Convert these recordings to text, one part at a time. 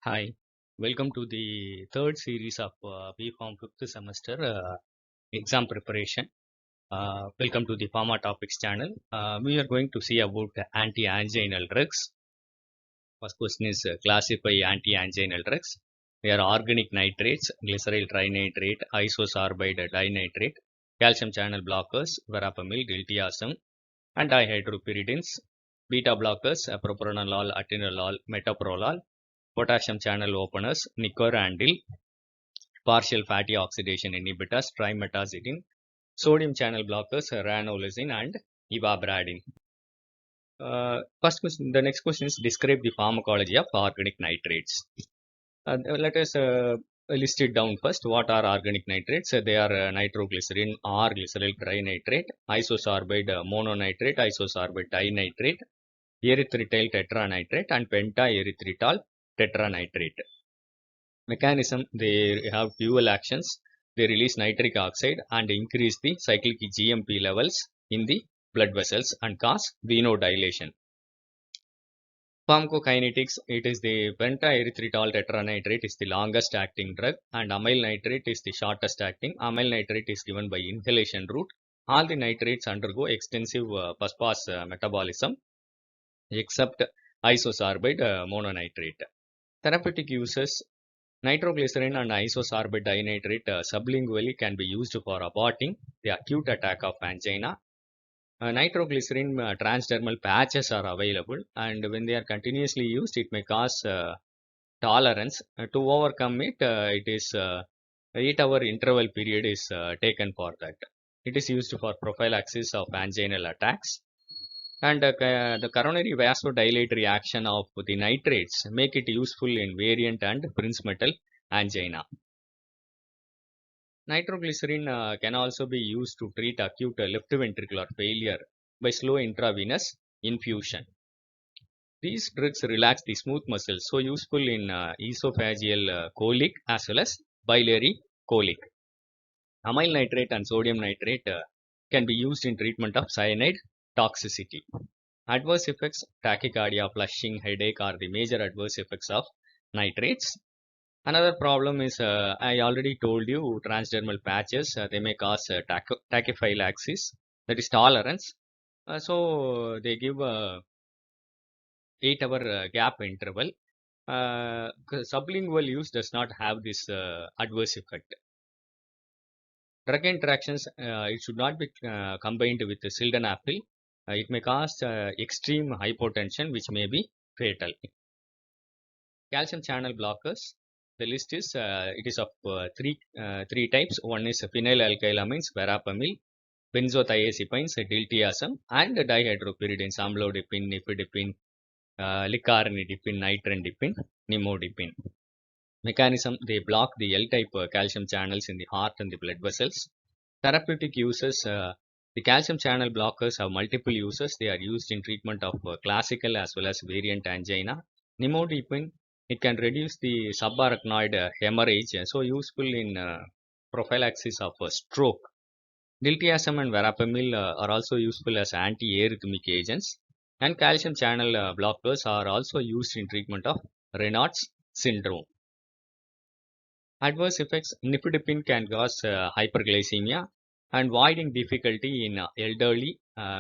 Hi, welcome to the third series of BPharm fifth semester exam preparation. Welcome to the Pharma Topics channel. We are going to see about anti-anginal drugs. First question is classify anti-anginal drugs. They are organic nitrates, glyceryl trinitrate, isosorbide dinitrate, calcium channel blockers, verapamil, diltiazem, and dihydropyridines, beta blockers, propranolol, atenolol, metoprolol, potassium channel openers, nicorandil, partial fatty oxidation inhibitors, trimetazidine, sodium channel blockers, ranolazine, and ivabradine. First question, the next question is describe the pharmacology of organic nitrates. Let us list it down first. What are organic nitrates? They are nitroglycerin or glyceryl trinitrate, isosorbide mononitrate, isosorbide dinitrate, erythritol tetranitrate, and pentaerythritol tetranitrate. Mechanism, they have dual actions. They release nitric oxide and increase the cyclic GMP levels in the blood vessels and cause venodilation. Pharmacokinetics, it is the pentaerythritol tetranitrate is the longest acting drug and amyl nitrate is the shortest acting. Amyl nitrate is given by inhalation route. All the nitrates undergo extensive phosphorus metabolism except isosorbide mononitrate. Therapeutic uses, nitroglycerin and isosorbide dinitrate sublingually can be used for aborting the acute attack of angina. Nitroglycerin transdermal patches are available, and when they are continuously used, it may cause tolerance. To overcome it, it is 8-hour interval period is taken for that. It is used for prophylaxis of anginal attacks. And the coronary vasodilatory action of the nitrates make it useful in variant and prinzmetal angina. Nitroglycerin can also be used to treat acute left ventricular failure by slow intravenous infusion. These drugs relax the smooth muscles, so useful in esophageal colic as well as biliary colic. Amyl nitrate and sodium nitrate can be used in treatment of cyanide toxicity. Adverse effects, tachycardia, flushing, headache are the major adverse effects of nitrates. Another problem is, I already told you, transdermal patches, they may cause tachyphylaxis, that is tolerance. So they give a 8-hour gap interval. Sublingual use does not have this adverse effect. Drug interactions, it should not be combined with sildenafil. It may cause extreme hypotension, which may be fatal. Calcium channel blockers. The list is it is of three types. One is phenylalkylamines, verapamil, benzothiazepines, diltiazem, and dihydropyridines, amlodipine, nifedipine, licarnidipine, nitrandipine, nimodipine. Mechanism, they block the L-type calcium channels in the heart and the blood vessels. Therapeutic uses, the calcium channel blockers have multiple uses. They are used in treatment of classical as well as variant angina. Nimodipine, it can reduce the subarachnoid hemorrhage, so useful in prophylaxis of stroke. Diltiazem and verapamil are also useful as antiarrhythmic agents, and calcium channel blockers are also used in treatment of Raynaud's syndrome. Adverse effects, nifedipine can cause hyperglycemia and voiding difficulty in elderly,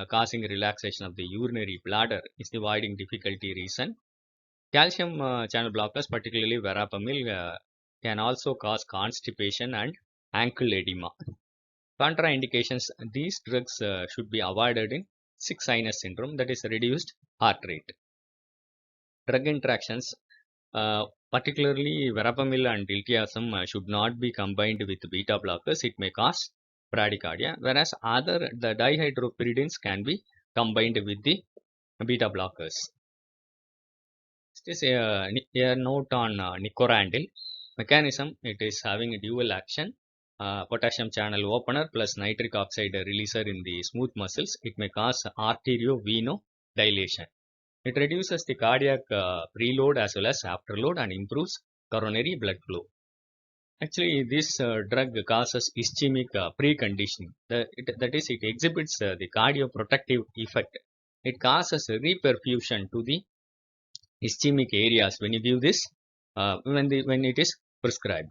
causing relaxation of the urinary bladder is the voiding difficulty reason. Calcium channel blockers, particularly verapamil, can also cause constipation and ankle edema. Contraindications, these drugs should be avoided in sick sinus syndrome, that is reduced heart rate. Drug interactions, particularly verapamil and diltiazem should not be combined with beta blockers. It may cause bradycardia, whereas the dihydropyridines can be combined with the beta blockers. This is a note on nicorandil. Mechanism, it is having a dual action. Potassium channel opener plus nitric oxide releaser in the smooth muscles. It may cause arteriovenodilation. It reduces the cardiac preload as well as afterload and improves coronary blood flow. Actually, this drug causes ischemic preconditioning. That is, it exhibits the cardioprotective effect. It causes reperfusion to the ischemic areas when you give this when it is prescribed.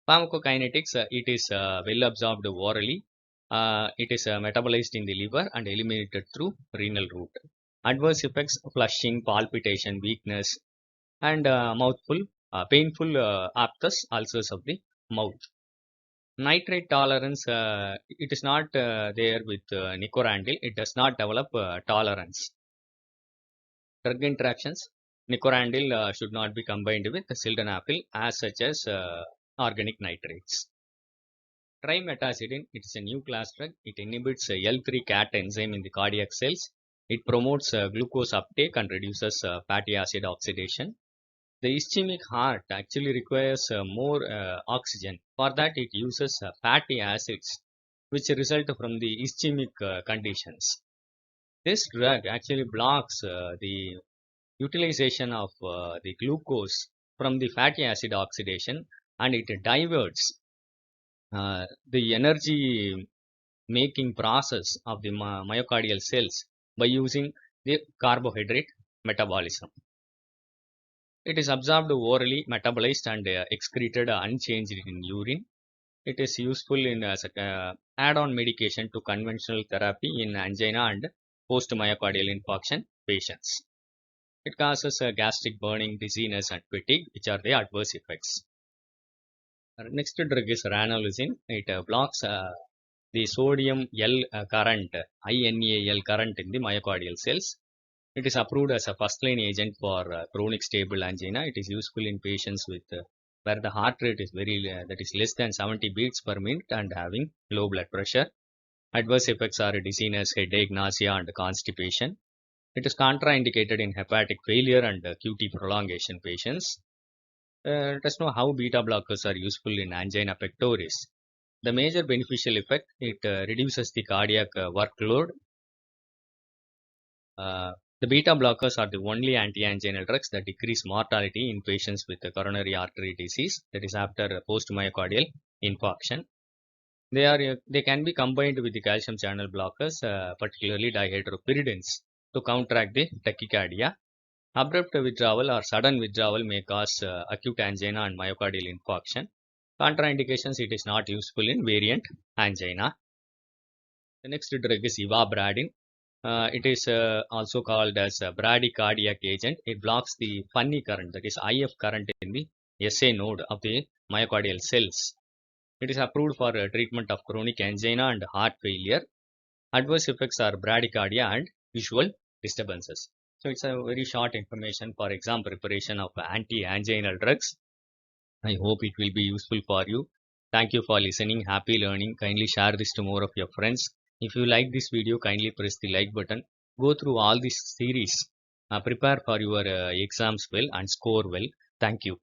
Pharmacokinetics, it is well absorbed orally. It is metabolized in the liver and eliminated through renal route. Adverse effects: flushing, palpitation, weakness, and mouthful, painful aphthous, ulcers of the mouth. Nitrate tolerance, it is not there with nicorandil. It does not develop tolerance. Drug interactions: nicorandil should not be combined with sildenafil as such as organic nitrates. Trimetazidine, it is a new class drug. It inhibits L3 cat enzyme in the cardiac cells. It promotes glucose uptake and reduces fatty acid oxidation. The ischemic heart actually requires more oxygen. For that, it uses fatty acids, which result from the ischemic conditions. This drug actually blocks the utilization of the glucose from the fatty acid oxidation, and it diverts the energy making process of the myocardial cells by using the carbohydrate metabolism. It is absorbed orally, metabolized, and excreted unchanged in urine. It is useful in as an add-on medication to conventional therapy in angina and post-myocardial infarction patients. It causes gastric burning, dizziness, and fatigue, which are the adverse effects. Next drug is ranolazine. It blocks the sodium L current, INAL current in the myocardial cells. It is approved as a first-line agent for chronic stable angina. It is useful in patients with where the heart rate is that is less than 70 beats per minute and having low blood pressure. Adverse effects are dizziness, headache, nausea, and constipation. It is contraindicated in hepatic failure and QT prolongation patients. Let us know how beta blockers are useful in angina pectoris. The major beneficial effect: it reduces the cardiac workload. The beta blockers are the only anti-anginal drugs that decrease mortality in patients with coronary artery disease, that is after post-myocardial infarction. They can be combined with the calcium channel blockers, particularly dihydropyridines, to counteract the tachycardia. Abrupt withdrawal or sudden withdrawal may cause acute angina and myocardial infarction. Contraindications: it is not useful in variant angina. The next drug is ivabradine. It is also called as a bradycardiac agent. It blocks the funny current, that is IF current in the SA node of the myocardial cells. It is approved for treatment of chronic angina and heart failure. Adverse effects are bradycardia and visual disturbances. So it's a very short information for exam preparation of anti-anginal drugs. I hope it will be useful for you. Thank you for listening. Happy learning. Kindly share this to more of your friends. If you like this video, kindly press the like button. Go through all this series. Prepare for your exams well and score well. Thank you.